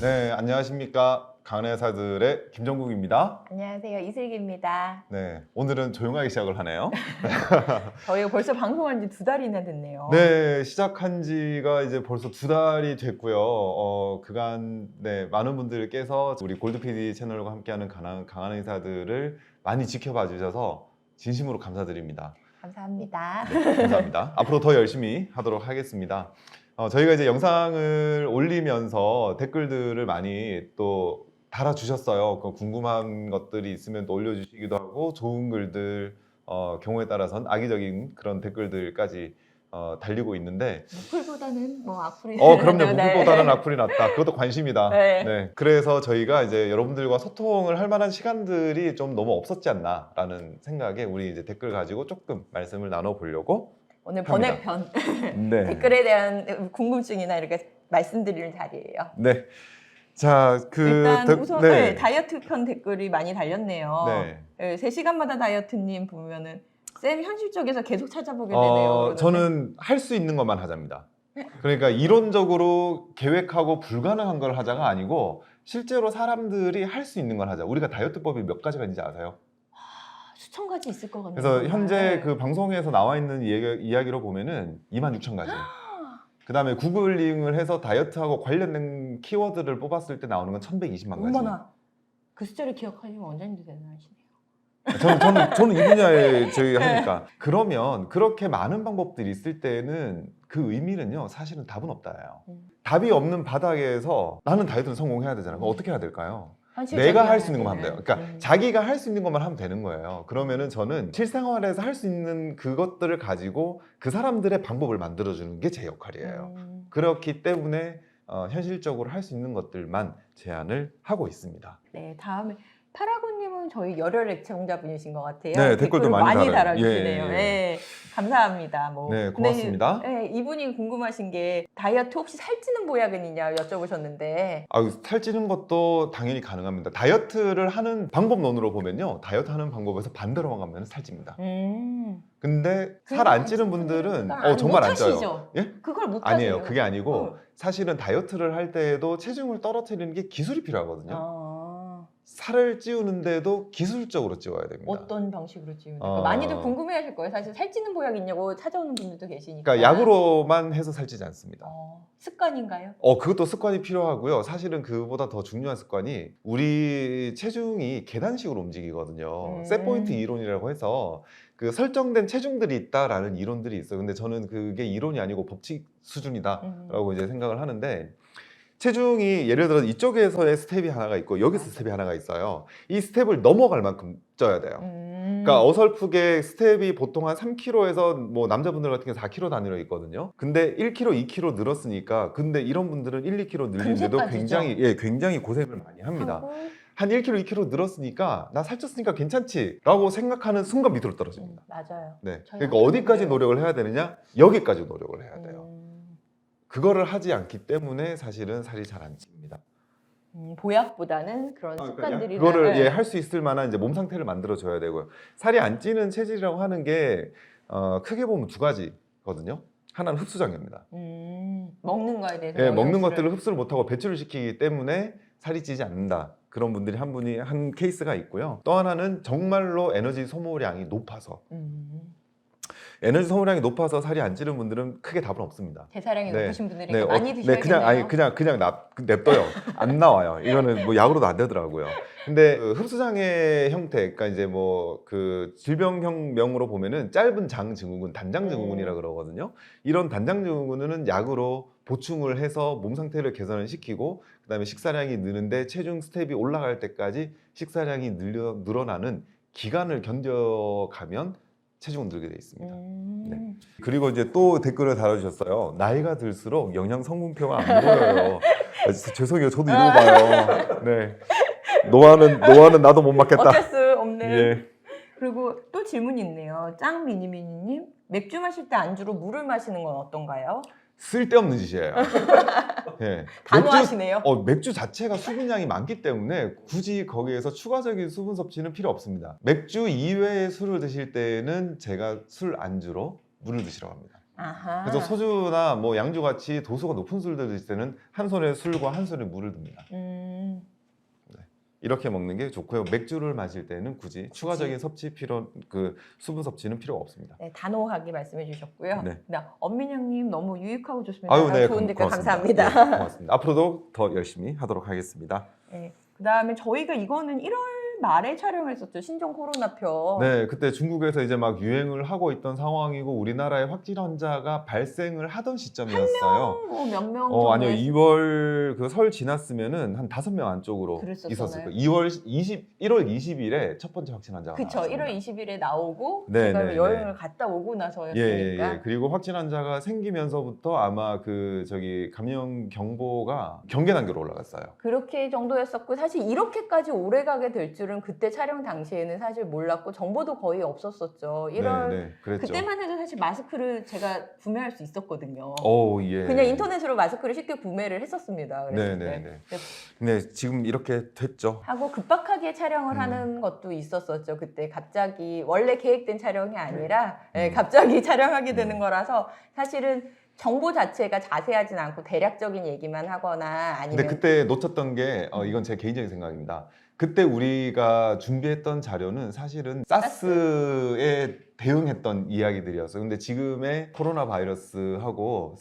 네, 안녕하십니까. 강한 의사들의 김정국입니다. 안녕하세요. 이슬기입니다. 네, 오늘은 조용하게 시작을 하네요. 저희가 벌써 방송한 지 2달이나 됐네요. 네, 시작한 지가 이제 벌써 2달이 됐고요. 그간 많은 분들께서 우리 골드 PD 채널과 함께하는 강한 의사들을 많이 지켜봐 주셔서 진심으로 감사드립니다. 감사합니다. 네, 감사합니다. 앞으로 더 열심히 하도록 하겠습니다. 저희가 이제 영상을 올리면서 댓글들을 많이 또 달아주셨어요. 궁금한 것들이 있으면 또 올려주시기도 하고 좋은 글들, 경우에 따라서는 악의적인 그런 댓글들까지 달리고 있는데 악플보다는 뭐 악플이 그럼요. 무플보다는 악플이 낫다. 그것도 관심이다. 네. 네. 그래서 저희가 이제 여러분들과 소통을 할 만한 시간들이 좀 너무 없었지 않나라는 생각에 우리 이제 댓글 가지고 조금 말씀을 나눠보려고 오늘 합니다. 번외편 네. 댓글에 대한 궁금증이나 이렇게 말씀드리는 자리예요. 네. 자, 일단 우선 다이어트 편 댓글이 많이 달렸네요. 네. 3시간마다 다이어트님 보면은 쌤 현실적에서 계속 찾아보게 되네요. 저는 할 수 있는 것만 하자입니다. 그러니까 이론적으로 계획하고 불가능한 걸 하자가 아니고 실제로 사람들이 할 수 있는 걸 하자. 우리가 다이어트법이 몇 가지가 있는지 아세요? 수천 가지 있을 것 같네요. 그래서 현재 그 방송에서 나와 있는 이야기로 보면은 26,000가지. 그 다음에 구글링을 해서 다이어트하고 관련된 키워드를 뽑았을 때 나오는 건 1120만 가지. 얼마나 그 숫자를 기억하시면 원장님도 대단하시네요. 저는 이 분야에 저희 하니까. 그러면 그렇게 많은 방법들이 있을 때는 그 의미는요, 사실은 답은 없다예요. 답이 없는 바닥에서 나는 다이어트는 성공해야 되잖아요. 그럼 어떻게 해야 될까요? 내가 할 수 있는 것만 하면 돼요. 그러니까 자기가 할 수 있는 것만 하면 되는 거예요. 그러면은 저는 실생활에서 할 수 있는 그것들을 가지고 그 사람들의 방법을 만들어주는 게 제 역할이에요. 그렇기 때문에 현실적으로 할 수 있는 것들만 제안을 하고 있습니다. 네, 다음에 파라고님은 저희 열혈 애청자분이신 것 같아요. 네, 댓글도 많이 달아주시네요. 네, 감사합니다. 네, 고맙습니다. 근데, 이분이 궁금하신 게 다이어트 혹시 살찌는 보약은 있냐 여쭤보셨는데 살찌는 것도 당연히 가능합니다. 다이어트를 하는 방법론으로 보면요, 다이어트 하는 방법에서 반대로만 가면 살찝니다. 근데 살 안 찌는 분들은 정말 안 쪄요. 예? 그걸 못 아니에요. 하세요. 그게 아니고 사실은 다이어트를 할 때에도 체중을 떨어뜨리는 게 기술이 필요하거든요. 살을 찌우는데도 기술적으로 찌워야 됩니다. 어떤 방식으로 찌우는가? 많이들 궁금해하실 거예요. 사실 살찌는 보약 있냐고 찾아오는 분들도 계시니까. 그러니까 약으로만 해서 살찌지 않습니다. 습관인가요? 그것도 습관이 필요하고요. 사실은 그보다 더 중요한 습관이 우리 체중이 계단식으로 움직이거든요. 셋포인트 이론이라고 해서 그 설정된 체중들이 있다라는 이론들이 있어요. 근데 저는 그게 이론이 아니고 법칙 수준이다라고 이제 생각을 하는데, 체중이 예를 들어 이쪽에서의 스텝이 하나가 있고 여기서 스텝이 하나가 있어요. 이 스텝을 넘어갈 만큼 쪄야 돼요. 그러니까 어설프게 스텝이 보통 한 3kg에서 뭐 남자분들 같은 경우 4kg 단위로 있거든요. 근데 1kg, 2kg 늘었으니까, 근데 이런 분들은 1, 2kg 늘리는데도 굉장히 고생을 많이 합니다. 한 1kg, 2kg 늘었으니까 나 살쪘으니까 괜찮지 라고 생각하는 순간 밑으로 떨어집니다. 맞아요. 네. 그러니까 어디까지 노력을 해야 되느냐? 여기까지 노력을 해야 돼요. 그거를 하지 않기 때문에 사실은 살이 잘 안 찝니다. 보약보다는 그런 습관들이 그거를 할 수 있을 만한 이제 몸 상태를 만들어 줘야 되고요. 살이 안 찌는 체질이라고 하는 게 크게 보면 2가지거든요. 하나는 흡수장애입니다. 먹는 거에 대해서 먹는 것들을 흡수를 못하고 배출을 시키기 때문에 살이 찌지 않는다. 그런 분들이 한 케이스가 있고요. 또 하나는 정말로 에너지 소모량이 높아서 에너지 소모량이 높아서 살이 안 찌는 분들은 크게 답은 없습니다. 대사량이 높으신 분들이 많이 드셔야겠네요. 그냥 냅둬요. 안 나와요. 이거는 뭐 약으로도 안 되더라고요. 근데 흡수장애 형태, 그러니까 이제 뭐 그 질병형명으로 보면은 짧은 장 증후군, 단장 증후군이라 그러거든요. 이런 단장 증후군은 약으로 보충을 해서 몸 상태를 개선을 시키고, 그다음에 식사량이 느는데 체중 스텝이 올라갈 때까지 식사량이 늘어나는 기간을 견뎌가면 체중은 늘게 돼 있습니다. 네. 그리고 이제 또 댓글을 달아주셨어요. 나이가 들수록 영양 성분표가 안 보여요. 죄송해요. 저도 이러고 봐요. 네. 노화는 나도 못 맞겠다. 어쩔 수 없는. 예. 그리고 또 질문이 있네요. 짱미니미니님, 맥주 마실 때 안주로 물을 마시는 건 어떤가요? 쓸데없는 짓이에요. 예. 단호하시네요. 맥주 자체가 수분량이 많기 때문에 굳이 거기에서 추가적인 수분 섭취는 필요 없습니다. 맥주 이외의 술을 드실 때는 제가 술 안주로 물을 드시라고 합니다. 아하. 그래서 소주나 뭐 양주 같이 도수가 높은 술들 드실 때는 한 손에 술과 한 손에 물을 듭니다. 이렇게 먹는 게 좋고요. 맥주를 마실 때는 굳이 추가적인 수분 섭취는 필요가 없습니다. 네, 단호하게 말씀해 주셨고요. 네. 엄민영님 너무 유익하고 좋습니다. 아유, 네, 좋은 댓글 고맙습니다. 감사합니다. 네, 고맙습니다. 앞으로도 더 열심히 하도록 하겠습니다. 네, 그다음에 저희가 이거는 1월 말에 촬영을 했었죠. 신종 코로나표. 네, 그때 중국에서 이제 막 유행을 하고 있던 상황이고 우리나라에 확진 환자가 발생을 하던 시점이었어요. 몇 명 정도 아니요. 2월 그 설 지났으면은 한 5명 안쪽으로 그랬었잖아요. 있었을 거예요. 1월 20일에 첫 번째 확진 환자가 그쵸. 나왔습니다. 1월 20일에 나오고 네, 제가 네, 여행을 네. 갔다 오고 예, 나서였으니까. 그리고 확진 환자가 생기면서부터 아마 감염 경보가 경계 단계로 올라갔어요. 그렇게 정도였었고 사실 이렇게까지 오래 가게 될 줄은 그때 촬영 당시에는 사실 몰랐고 정보도 거의 없었었죠. 1월 네, 그랬죠. 그때만 해도 사실 마스크를 제가 구매할 수 있었거든요. 예. 그냥 인터넷으로 마스크를 쉽게 구매를 했었습니다. 그랬을 때. 네. 네, 지금 이렇게 됐죠. 하고 급박하게 촬영을 음. 하는 것도 있었었죠. 그때 갑자기 원래 계획된 촬영이 아니라 음. 갑자기 촬영하게 되는 거라서 사실은 정보 자체가 자세하진 않고 대략적인 얘기만 하거나 근데 아니면 그때 놓쳤던 게 이건 제 개인적인 생각입니다. 그때 우리가 준비했던 자료는 사실은 사스에 대응했던 이야기들이었어요. 근데 지금의 코로나 바이러스하고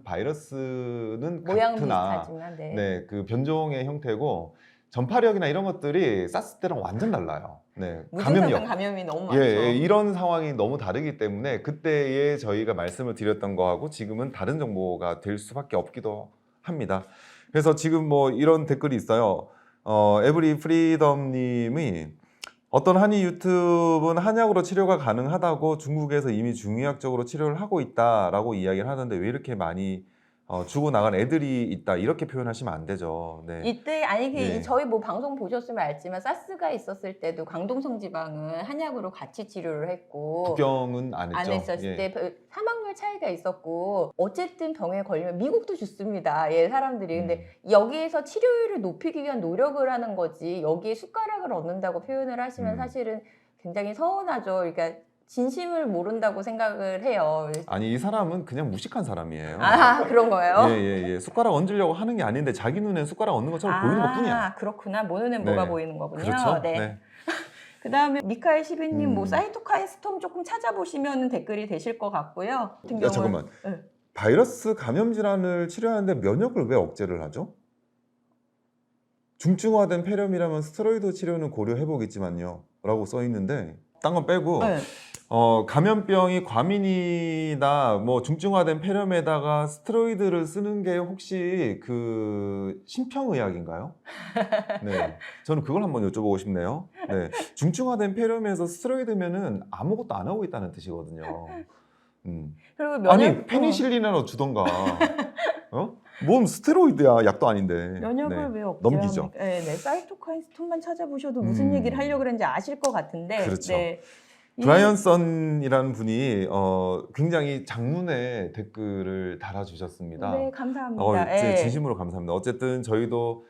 바이러스는 모양은 같으나 비슷하지만 네, 그 변종의 형태고 전파력이나 이런 것들이 사스 때랑 완전 달라요. 네, 무증상성 감염이 너무 많죠. 이런 상황이 너무 다르기 때문에 그때에 저희가 말씀을 드렸던 거하고 지금은 다른 정보가 될 수밖에 없기도 합니다. 그래서 지금 뭐 이런 댓글이 있어요. 에브리 프리덤 님이 어떤 한의 유튜브는 한약으로 치료가 가능하다고 중국에서 이미 중의학적으로 치료를 하고 있다라고 이야기를 하는데 왜 이렇게 많이 죽어나간 애들이 있다 이렇게 표현하시면 안 되죠. 네. 이때 네. 저희 뭐 방송 보셨으면 알지만 사스가 있었을 때도 광동성 지방은 한약으로 같이 치료를 했고 북경은 안 했죠. 했었을 때 사망률 차이가 있었고 어쨌든 병에 걸리면 미국도 죽습니다. 사람들이. 근데 여기에서 치료율을 높이기 위한 노력을 하는 거지 여기에 숟가락을 얻는다고 표현을 하시면 사실은 굉장히 서운하죠. 그러니까 진심을 모른다고 생각을 해요. 아니 이 사람은 그냥 무식한 사람이에요. 그런 거예요? 예. 숟가락 얹으려고 하는 게 아닌데 자기 눈엔 숟가락 얹는 것처럼 보이는 것뿐이야. 그렇구나. 모 눈엔 네. 뭐가 보이는 거군요. 그렇죠. 네. 그다음에 미카엘 12님 뭐 음. 사이토카인 스톰 조금 찾아보시면 댓글이 되실 것 같고요. 같은 야, 잠깐만. 네. 바이러스 감염 질환을 치료하는데 면역을 왜 억제를 하죠? 중증화된 폐렴이라면 스테로이드 치료는 고려해보겠지만요 라고 써 있는데 딴 건 빼고 네. 감염병이 과민이나 뭐 중증화된 폐렴에다가 스테로이드를 쓰는 게 혹시 그 심평의학인가요? 네, 저는 그걸 한번 여쭤보고 싶네요. 네, 중증화된 폐렴에서 스테로이드면은 아무것도 안 하고 있다는 뜻이거든요. 그리고 아니 페니실린이라도 주던가. 뭔 스테로이드야, 약도 아닌데. 면역을 네, 왜 억제합니까? 넘기죠. 네, 사이토카인 스톰만 찾아보셔도 무슨 얘기를 하려고 그랬는지 아실 것 같은데. 그렇죠. 네. 브라이언 선이라는 분이 굉장히 장문의 댓글을 달아주셨습니다. 네, 감사합니다. 진심으로 감사합니다. 어쨌든 저희도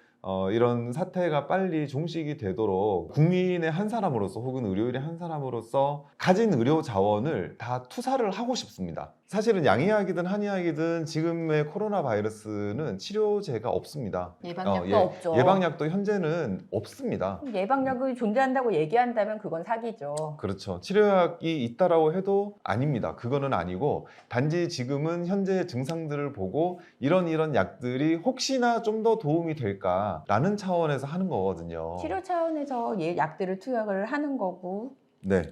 이런 사태가 빨리 종식이 되도록 국민의 한 사람으로서 혹은 의료인의 한 사람으로서 가진 의료 자원을 다 투사를 하고 싶습니다. 사실은 양의학이든 한의학이든 지금의 코로나 바이러스는 치료제가 없습니다. 예방약도 없죠. 예방약도 현재는 없습니다. 예방약이 존재한다고 얘기한다면 그건 사기죠. 그렇죠. 치료약이 있다라고 해도 아닙니다. 그거는 아니고 단지 지금은 현재 증상들을 보고 이런 약들이 혹시나 좀 더 도움이 될까라는 차원에서 하는 거거든요. 치료 차원에서 약들을 투약을 하는 거고. 네.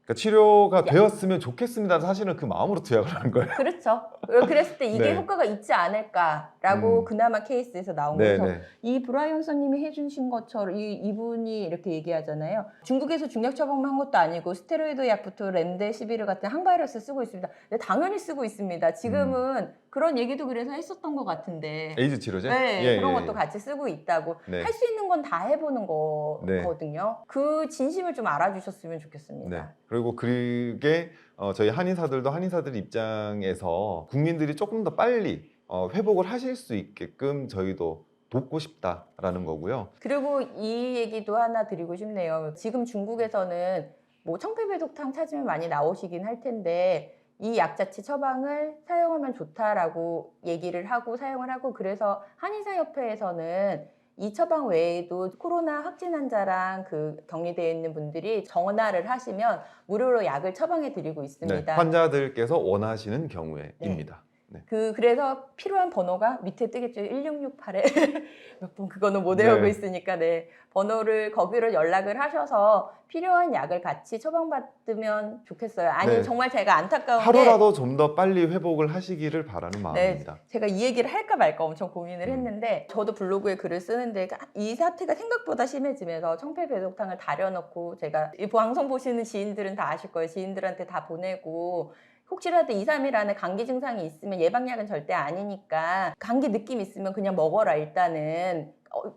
그러니까 치료가 되었으면 좋겠습니다. 사실은 그 마음으로 투약을 하는 거예요. 그렇죠. 그랬을 때 이게 네. 효과가 있지 않을까라고 그나마 케이스에서 나온 거죠. 이 브라이언 선님이 해주신 것처럼 이분이 이렇게 얘기하잖아요. 중국에서 중약 처방만 한 것도 아니고 스테로이드 약부터 렘데시비르 같은 항바이러스 쓰고 있습니다. 근데 당연히 쓰고 있습니다. 지금은 그런 얘기도 그래서 했었던 것 같은데. 에이즈 치료제? 네, 그런 것도 같이 쓰고 있다고. 네. 할 수 있는 건 다 해보는 거거든요. 그 진심을 좀 알아주셨으면 좋겠습니다. 네. 그리고 그게 저희 한의사들도 한의사들 입장에서 국민들이 조금 더 빨리 회복을 하실 수 있게끔 저희도 돕고 싶다라는 거고요. 그리고 이 얘기도 하나 드리고 싶네요. 지금 중국에서는 뭐 청패배독탕 찾으면 많이 나오시긴 할 텐데 이 약 자체 처방을 사용하면 좋다라고 얘기를 하고 사용을 하고 그래서 한의사협회에서는 이 처방 외에도 코로나 확진 환자랑 그 격리되어 있는 분들이 전화를 하시면 무료로 약을 처방해 드리고 네, 있습니다. 환자들께서 원하시는 경우에입니다. 네. 그래서 필요한 번호가 밑에 뜨겠죠. 1668에 몇 번 그거는 못 외우고 네. 있으니까 네. 번호를 거기로 연락을 하셔서 필요한 약을 같이 처방받으면 좋겠어요. 아니 네. 정말 제가 안타까운 게 하루라도 좀 더 빨리 회복을 하시기를 바라는 네, 마음입니다. 제가 이 얘기를 할까 말까 엄청 고민을 했는데 저도 블로그에 글을 쓰는데 이 사태가 생각보다 심해지면서 청패배독탕을 다려놓고 제가 이 방송 보시는 지인들은 다 아실 거예요. 지인들한테 다 보내고 혹시라도 2, 3일 안에 감기 증상이 있으면 예방약은 절대 아니니까 감기 느낌 있으면 그냥 먹어라 일단은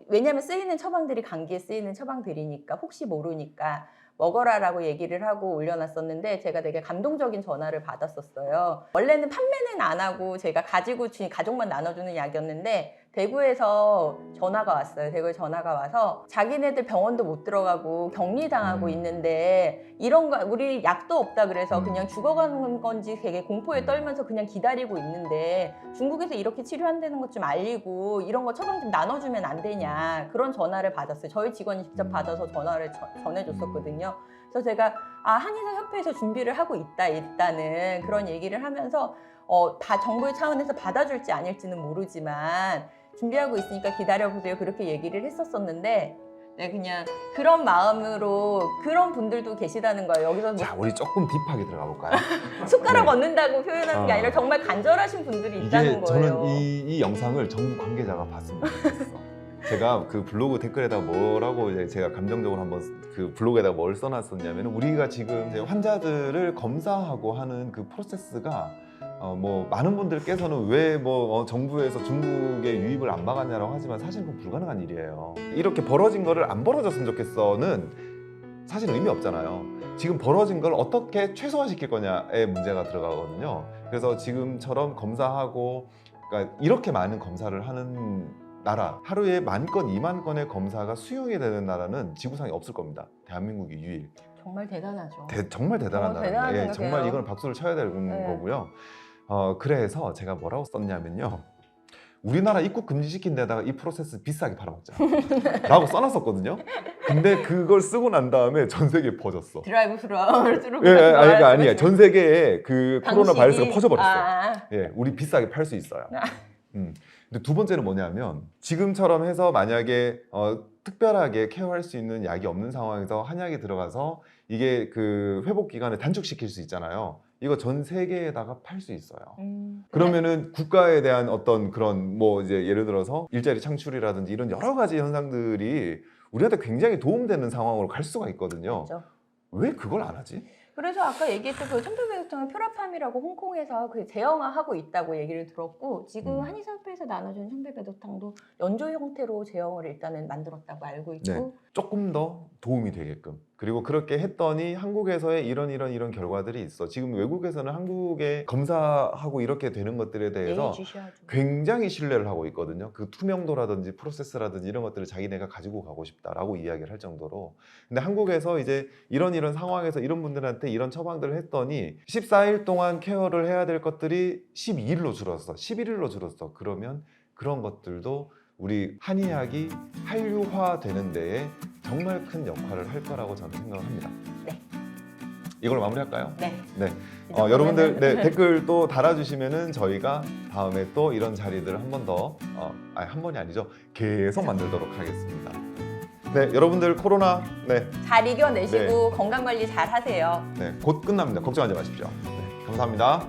왜냐하면 쓰이는 처방들이 감기에 쓰이는 처방들이니까 혹시 모르니까 먹어라라고 얘기를 하고 올려놨었는데 제가 되게 감동적인 전화를 받았었어요. 원래는 판매는 안 하고 제가 가지고 가족만 나눠주는 약이었는데 대구에서 전화가 왔어요. 대구에 전화가 와서 자기네들 병원도 못 들어가고 격리당하고 있는데 이런 거 우리 약도 없다 그래서 그냥 죽어가는 건지 되게 공포에 떨면서 그냥 기다리고 있는데 중국에서 이렇게 치료한다는 것 좀 알리고 이런 거 처방 좀 나눠주면 안 되냐 그런 전화를 받았어요. 저희 직원이 직접 받아서 전화를 전해줬었거든요. 그래서 제가 한의사협회에서 준비를 하고 있다 일단은 그런 얘기를 하면서 다 정부의 차원에서 받아줄지 아닐지는 모르지만 준비하고 있으니까 기다려보세요 그렇게 얘기를 했었었는데 네, 그냥 그런 마음으로 그런 분들도 계시다는 거예요. 여기서 뭐 자, 우리 조금 딥하게 들어가 볼까요? 숟가락 네. 얻는다고 표현하는 게 아니라 정말 간절하신 분들이 있다는 이게 거예요. 저는 이 영상을 정부 관계자가 봤으면 좋겠어. 제가 그 블로그 댓글에다 뭐라고 이제 제가 감정적으로 한번 그 블로그에다가 뭘 써놨었냐면 우리가 지금 이제 환자들을 검사하고 하는 그 프로세스가 뭐 많은 분들께서는 왜 뭐 정부에서 중국의 유입을 안 막았냐라고 하지만 사실 그건 불가능한 일이에요. 이렇게 벌어진 거를 안 벌어졌으면 좋겠어는 사실 의미 없잖아요. 지금 벌어진 걸 어떻게 최소화시킬 거냐에 문제가 들어가거든요. 그래서 지금처럼 검사하고 그러니까 이렇게 많은 검사를 하는 나라, 하루에 10,000건, 20,000건의 검사가 수용이 되는 나라는 지구상에 없을 겁니다. 대한민국이 유일. 정말 대단하죠. 정말 대단한 정말 나라입니다. 대단한 예, 정말 생각해요. 이건 박수를 쳐야 되는 네. 거고요. 그래서 제가 뭐라고 썼냐면요. 우리나라 입국 금지시킨 데다가 이 프로세스 비싸게 팔아먹자 라고 써놨었거든요. 근데 그걸 쓰고 난 다음에 전 세계에 퍼졌어. 드라이브 스루를 예, 아니야. 전 세계에 그 코로나 바이러스가 퍼져버렸어. 아. 예, 우리 비싸게 팔 수 있어요. 근데 두 번째는 뭐냐면 지금처럼 해서 만약에 특별하게 케어할 수 있는 약이 없는 상황에서 한약이 들어가서 이게 그 회복 기간을 단축시킬 수 있잖아요. 이거 전 세계에다가 팔 수 있어요. 그러면은 국가에 대한 어떤 그런 뭐 이제 예를 들어서 일자리 창출이라든지 이런 여러 가지 현상들이 우리한테 굉장히 도움되는 상황으로 갈 수가 있거든요. 그렇죠. 왜 그걸 안 하지? 그래서 아까 얘기했던 그 청패배독탕을 퓨라팜이라고 홍콩에서 그 제형화하고 있다고 얘기를 들었고 지금 한의사협회에서 나눠주는 청패배독탕도 연조 형태로 제형을 일단은 만들었다고 알고 있고 네, 조금 더 도움이 되게끔. 그리고 그렇게 했더니 한국에서의 이런 결과들이 있어. 지금 외국에서는 한국에 검사하고 이렇게 되는 것들에 대해서 예의주시하죠. 굉장히 신뢰를 하고 있거든요. 그 투명도라든지 프로세스라든지 이런 것들을 자기네가 가지고 가고 싶다라고 이야기를 할 정도로. 근데 한국에서 이제 이런 상황에서 이런 분들한테 이런 처방들을 했더니 14일 동안 케어를 해야 될 것들이 12일로 줄었어. 11일로 줄었어. 그러면 그런 것들도 우리 한의학이 한류화되는 데에 정말 큰 역할을 할 거라고 저는 생각을 합니다. 네. 이걸로 마무리할까요? 네. 네. 이 정도면은- 여러분들 댓글 또 달아주시면은 저희가 다음에 또 이런 자리들을 한 번 더, 한 번이 아니죠. 계속 만들도록 하겠습니다. 네, 여러분들 코로나 잘 이겨내시고 건강 관리 잘 하세요. 곧 끝납니다. 걱정하지 마십시오. 네, 감사합니다.